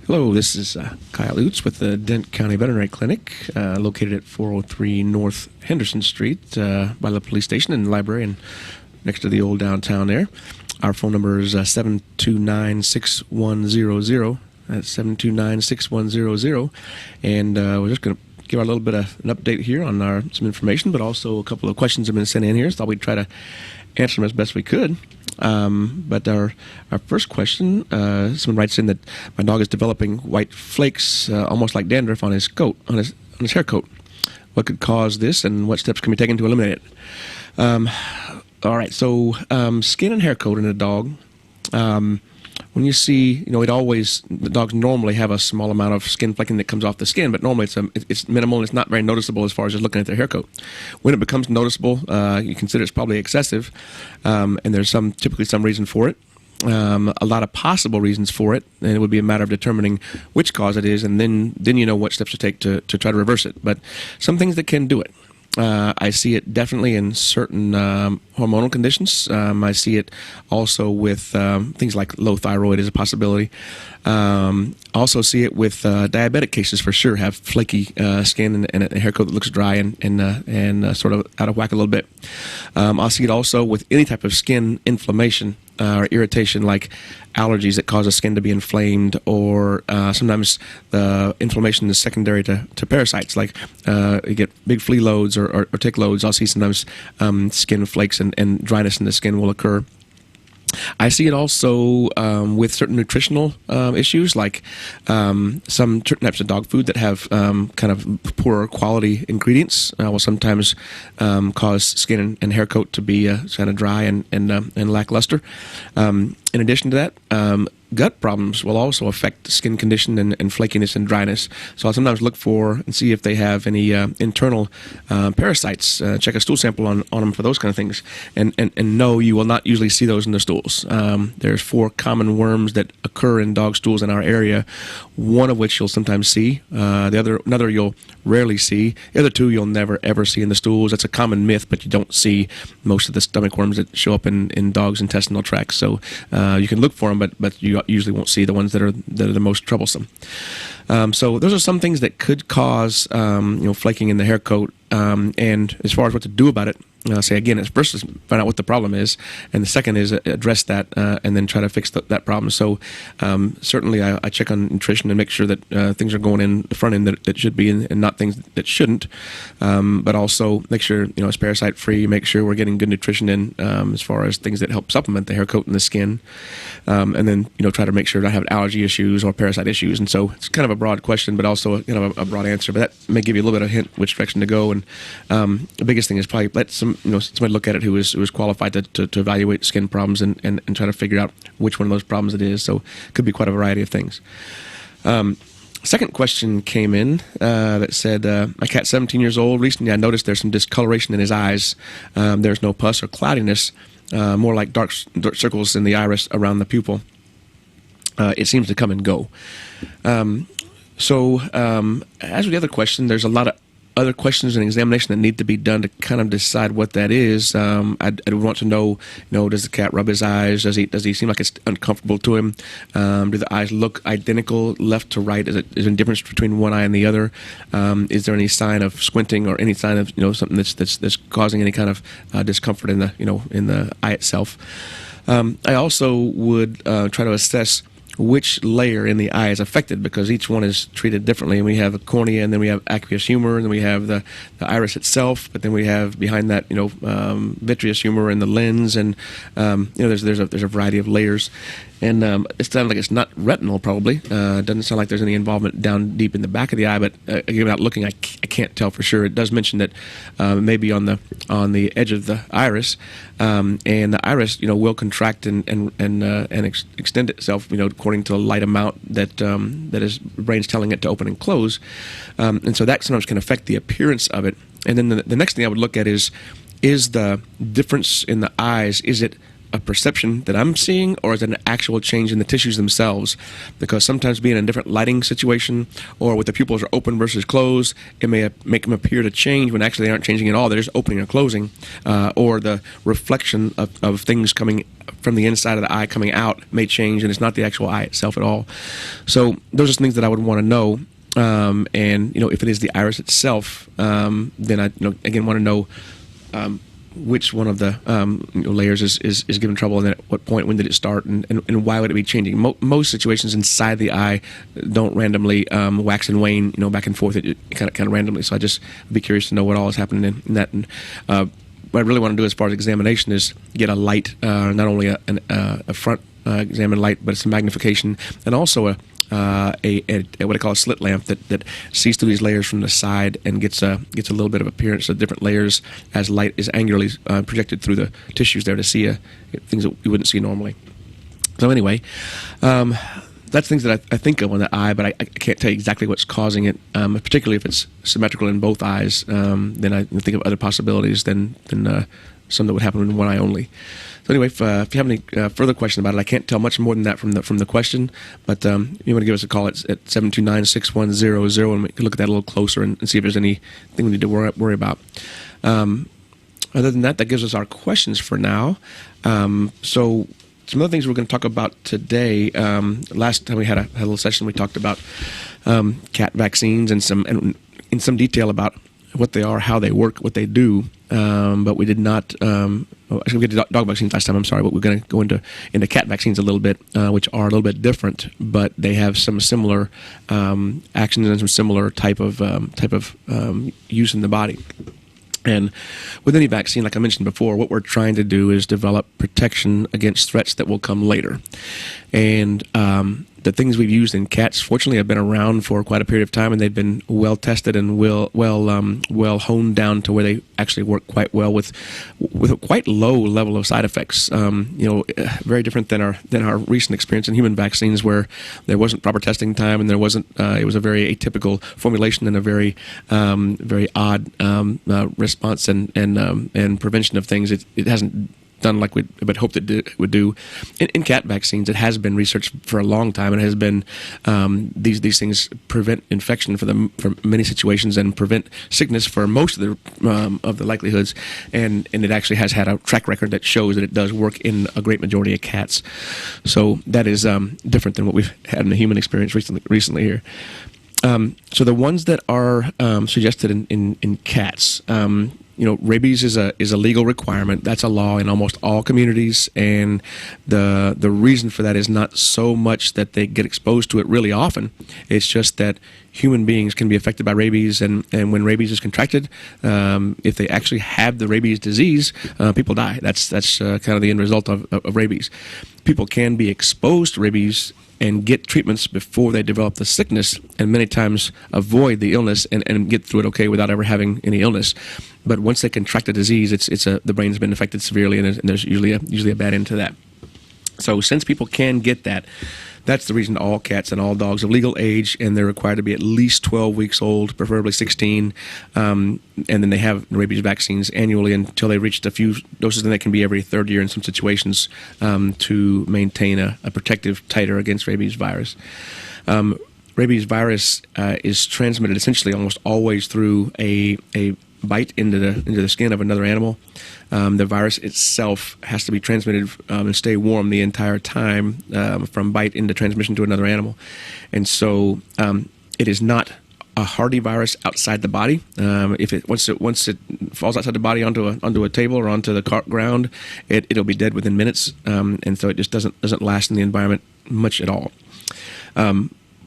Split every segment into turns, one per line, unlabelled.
Hello, this is Kyle Ouzts with the Dent County Veterinary Clinic, located at 403 North Henderson Street by the police station and the library and next to the old downtown there. Our phone number is 729-6100. That's 729-6100. And we're just going to give our little bit of an update here on some information, but also a couple of questions have been sent in here, so thought we'd try to answer them as best we could. But our first question, someone writes in that my dog is developing white flakes, almost like dandruff on his coat, on his hair coat. What could cause this, and what steps can be taken to eliminate it? All right, so skin and hair coat in a dog. When you see, the dogs normally have a small amount of skin flecking that comes off the skin, but normally it's minimal and it's not very noticeable as far as just looking at their hair coat. When it becomes noticeable, you consider it's probably excessive, and there's typically some reason for it. A lot of possible reasons for it, and it would be a matter of determining which cause it is, and then you know what steps to take to try to reverse it. But some things that can do it. I see it definitely in certain hormonal conditions. I see it also with things like low thyroid is a possibility. Also see it with diabetic cases for sure, have flaky skin and a hair coat that looks dry and sort of out of whack a little bit. I'll see it also with any type of skin inflammation or irritation, like allergies that cause the skin to be inflamed, or sometimes the inflammation is secondary to parasites, like you get big flea loads or tick loads. I'll see sometimes skin flakes and dryness in the skin will occur. I see it also with certain nutritional issues, like some certain types of dog food that have kind of poorer quality ingredients will sometimes cause skin and hair coat to be kind of dry and lackluster. In addition to that, gut problems will also affect skin condition and flakiness and dryness. So I'll sometimes look for and see if they have any internal parasites. Check a stool sample on them for those kind of things. And no, you will not usually see those in the stools. There's 4 common worms that occur in dog stools in our area, one of which you'll sometimes see. Another you'll rarely see. The other 2 you'll never ever see in the stools. That's a common myth, but you don't see most of the stomach worms that show up in dogs' intestinal tracts. So you can look for them, but you usually won't see the ones that are the most troublesome. So those are some things that could cause flaking in the hair coat. And as far as what to do about it, say again, it's first is find out what the problem is, and the second is address that and then try to fix that problem. So certainly I check on nutrition and make sure that things are going in the front end that should be and not things that shouldn't. But also make sure it's parasite free. Make sure we're getting good nutrition in as far as things that help supplement the hair coat and the skin. And then try to make sure not have allergy issues or parasite issues. And so it's kind of a broad question, but also a broad answer. But that may give you a little bit of a hint which direction to go. And the biggest thing is probably let somebody look at it who is qualified to evaluate skin problems and try to figure out which one of those problems it is. So it could be quite a variety of things. Second question came in that said, my cat's 17 years old. Recently, I noticed there's some discoloration in his eyes. There's no pus or cloudiness, more like dark circles in the iris around the pupil. It seems to come and go. So as with the other question, there's a lot of other questions and examination that need to be done to kind of decide what that is. I'd want to know, does the cat rub his eyes? Does he seem like it's uncomfortable to him? Do the eyes look identical left to right? Is there a difference between one eye and the other? Is there any sign of squinting or any sign of something that's causing any kind of discomfort in the eye itself? I also would try to assess which layer in the eye is affected, because each one is treated differently. And we have the cornea, and then we have aqueous humor, and then we have the iris itself, but then we have behind that vitreous humor and the lens, and there's a variety of layers. And it sounds like it's not retinal, probably. It doesn't sound like there's any involvement down deep in the back of the eye, but again, without looking, I can't tell for sure. It does mention that maybe on the edge of the iris, and the iris, will contract and extend itself, according to the light amount that his brain's telling it to open and close, and so that sometimes can affect the appearance of it. And then the next thing I would look at is the difference in the eyes. Is it a perception that I'm seeing, or is it an actual change in the tissues themselves? Because sometimes being in a different lighting situation, or with the pupils are open versus closed, it may make them appear to change when actually they aren't changing at all. They're just opening or closing, or the reflection of things coming from the inside of the eye coming out may change, and it's not the actual eye itself at all. So those are things that I would want to know. And if it is the iris itself, then I again want to know which one of the layers is giving trouble, and then at what point, when did it start, and why would it be changing? Most situations inside the eye don't randomly wax and wane, back and forth. It kind of randomly. So I just would be curious to know what all is happening in that. And what I really want to do as far as examination is get a light, not only a front examine light, but it's a magnification, and also a what I call a slit lamp that sees through these layers from the side and gets a little bit of appearance of different layers as light is angularly projected through the tissues there to see things that you wouldn't see normally. So anyway, that's things that I think of on the eye, but I can't tell you exactly what's causing it, particularly if it's symmetrical in both eyes. Then I think of other possibilities than some that would happen in one eye only. So anyway, if you have any further question about it, I can't tell much more than that from the question, but you want to give us a call at 729-6100, and we can look at that a little closer and see if there's anything we need to worry about. Other than that gives us our questions for now. So some other things we're going to talk about today. Last time we had a little session, we talked about cat vaccines and in some detail about what they are, how they work, what they do, but we did not. Actually, we did dog vaccines last time. I'm sorry, but we're going to go into cat vaccines a little bit, which are a little bit different, but they have some similar actions and some similar type of use in the body. And with any vaccine, like I mentioned before, what we're trying to do is develop protection against threats that will come later. And the things we've used in cats, fortunately, have been around for quite a period of time, and they've been well tested and well honed down to where they actually work quite well with a quite low level of side effects. Very different than our recent experience in human vaccines, where there wasn't proper testing time, and there wasn't. It was a very atypical formulation and a very odd response and prevention of things. It hasn't done like we would hope that it would do. In cat vaccines, it has been researched for a long time, and it has been these things prevent infection for many situations and prevent sickness for most of the likelihoods, and it actually has had a track record that shows that it does work in a great majority of cats. So that is different than what we've had in the human experience recently here. So the ones that are suggested in cats. Rabies is a legal requirement. That's a law in almost all communities, and the reason for that is not so much that they get exposed to it really often. It's just that human beings can be affected by rabies, and when rabies is contracted, if they actually have the rabies disease, people die. That's kind of the end result of rabies. People can be exposed to rabies and get treatments before they develop the sickness, and many times avoid the illness and get through it okay without ever having any illness. But once they contract the disease, the brain's been affected severely, and there's usually a bad end to that. So since people can get that, that's the reason all cats and all dogs of legal age, and they're required to be at least 12 weeks old, preferably 16, and then they have rabies vaccines annually until they reach a few doses, and they can be every third year in some situations to maintain a protective titer against rabies virus. Rabies virus is transmitted essentially almost always through a bite into the skin of another animal. The virus itself has to be transmitted and stay warm the entire time from bite into transmission to another animal. And so it is not a hardy virus outside the body. Once it falls outside the body onto a table or onto the ground, it'll be dead within minutes. And so it just doesn't last in the environment much at all.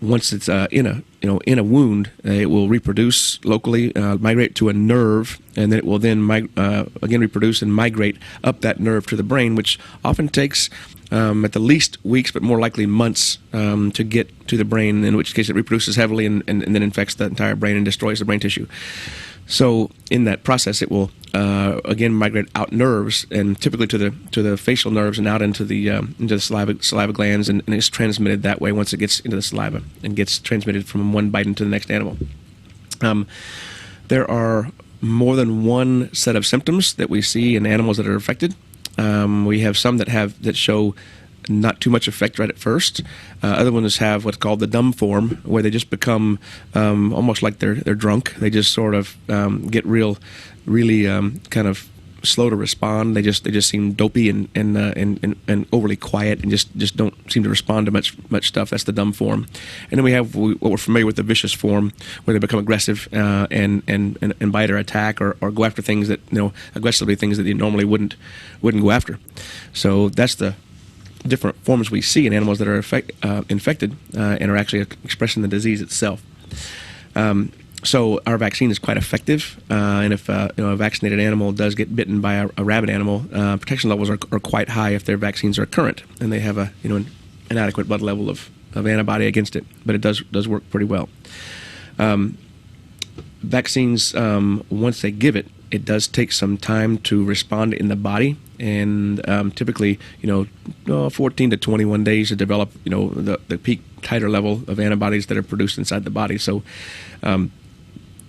Once it's in a wound, it will reproduce locally, migrate to a nerve, and then it will again reproduce and migrate up that nerve to the brain, which often takes at the least weeks, but more likely months to get to the brain, in which case it reproduces heavily and then infects the entire brain and destroys the brain tissue. So in that process, it will again migrate out nerves, and typically to the facial nerves and out into the saliva glands, and it's transmitted that way once it gets into the saliva and gets transmitted from one bite into the next animal. There are more than one set of symptoms that we see in animals that are affected. We have some that show not too much effect right at first. Other ones have what's called the dumb form, where they just become almost like they're drunk. They just sort of get really kind of slow to respond. They just seem dopey and overly quiet, and just don't seem to respond to much stuff. That's the dumb form. And then we have what we're familiar with, the vicious form, where they become aggressive and bite or attack or go after things that, aggressively, things that you normally wouldn't go after. So that's the different forms we see in animals that are infected and are actually expressing the disease itself. So our vaccine is quite effective, and if a vaccinated animal does get bitten by a rabid animal, protection levels are quite high if their vaccines are current and they have an adequate blood level of antibody against it. But it does work pretty well. Vaccines, once they give it, it does take some time to respond in the body, and typically, 14 to 21 days to develop, the peak titer level of antibodies that are produced inside the body. So, it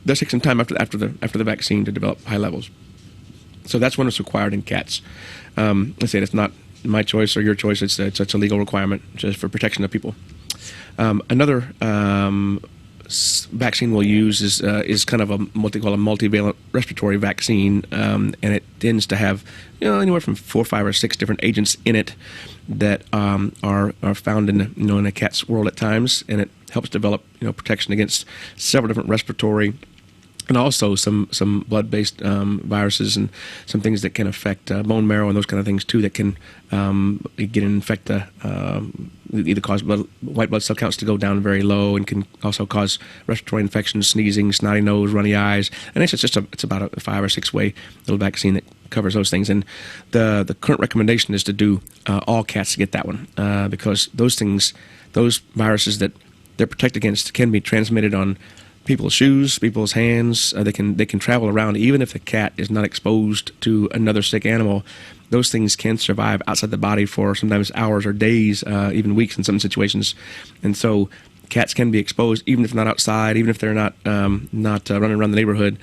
does take some time after the vaccine to develop high levels. So that's when it's required in cats. I say it's not my choice or your choice. It's a legal requirement just for protection of people. Another vaccine we'll use is kind of what they call a multivalent respiratory vaccine, and it tends to have anywhere from 4, 5, or 6 different agents in it that are found in a cat's world at times, and it helps develop protection against several different respiratory and also some blood-based viruses and some things that can affect bone marrow and those kind of things too, that can infect either cause white blood cell counts to go down very low, and can also cause respiratory infections, sneezing, snotty nose, runny eyes. And it's about a 5 or 6 way little vaccine that covers those things. And the current recommendation is to do all cats to get that one, because those viruses that they're protected against can be transmitted on people's shoes, people's hands. They can travel around even if the cat is not exposed to another sick animal. Those things can survive outside the body for sometimes hours or days, even weeks in some situations. And so cats can be exposed even if not outside, even if they're not running around the neighborhood.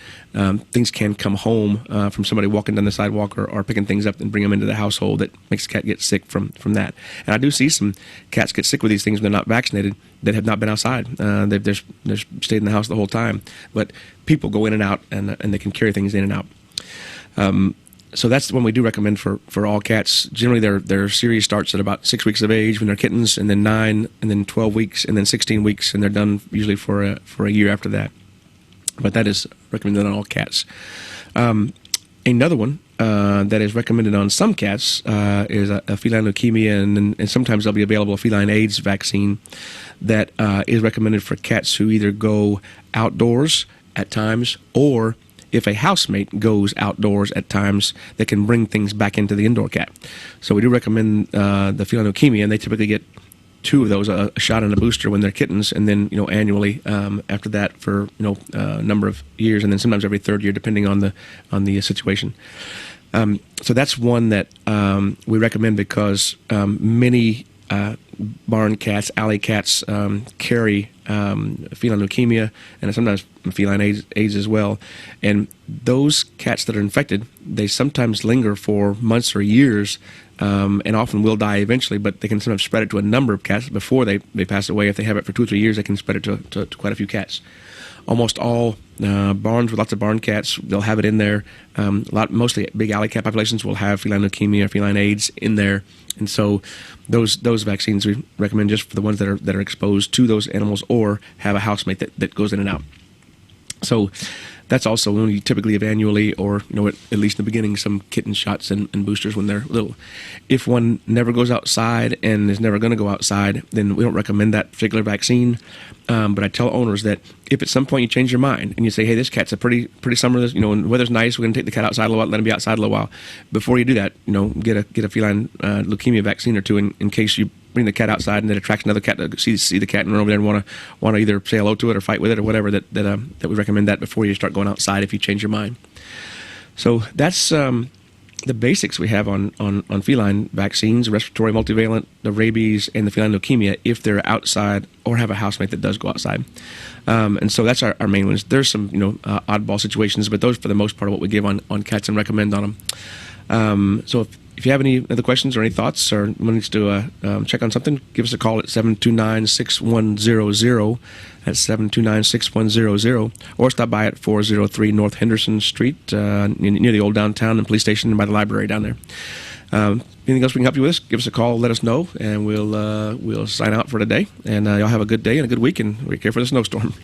Things can come home from somebody walking down the sidewalk or picking things up and bring them into the household that makes the cat get sick from that. And I do see some cats get sick with these things when they're not vaccinated that have not been outside. They've stayed in the house the whole time. But people go in and out, and they can carry things in and out. So that's the one we do recommend for all cats. Generally, their series starts at about 6 weeks of age when they're kittens, and then 9, and then 12 weeks, and then 16 weeks, and they're done usually for a year after that. But that is recommended on all cats. Another one that is recommended on some cats is a feline leukemia, and sometimes there'll be available a feline AIDS vaccine that is recommended for cats who either go outdoors at times, or if a housemate goes outdoors at times, that can bring things back into the indoor cat. So we do recommend the feline leukemia, and they typically get 2 of those, a shot and a booster when they're kittens, and then annually after that for a number of years, and then sometimes every 3rd year depending on the situation. So that's one that we recommend because many barn cats, alley cats carry feline leukemia and sometimes feline AIDS as well. And those cats that are infected, they sometimes linger for months or years, and often will die eventually, but they can sometimes spread it to a number of cats before they pass away. If they have it for 2 or 3 years, they can spread it to quite a few cats. Almost all barns with lots of barn cats, they'll have it in there. Mostly big alley cat populations will have feline leukemia, feline AIDS in there, and so those vaccines we recommend just for the ones that are exposed to those animals or have a housemate that goes in and out. So that's also when you typically have annually, or at least in the beginning, some kitten shots and boosters when they're little. If one never goes outside and is never going to go outside, then we don't recommend that particular vaccine. But I tell owners that if at some point you change your mind and you say, hey, this cat's a pretty summer, and the weather's nice, we're going to take the cat outside a little while, let him be outside a little while. Before you do that, get a feline leukemia vaccine or 2 in case you bring the cat outside and it attracts another cat to see the cat and run over there and want to either say hello to it or fight with it or whatever. That we recommend that before you start going outside if you change your mind. So that's the basics we have on feline vaccines: respiratory, multivalent, the rabies, and the feline leukemia if they're outside or have a housemate that does go outside. And so that's our main ones. There's some oddball situations, but those for the most part are what we give on cats and recommend on them. So if you have any other questions or any thoughts or needs to check on something, give us a call at 729-6100. That's 729-6100. Or stop by at 403 North Henderson Street near the old downtown and police station and by the library down there. Anything else we can help you with? Give us a call, let us know, and we'll sign out for today. And y'all have a good day and a good week, and we care for the snowstorm.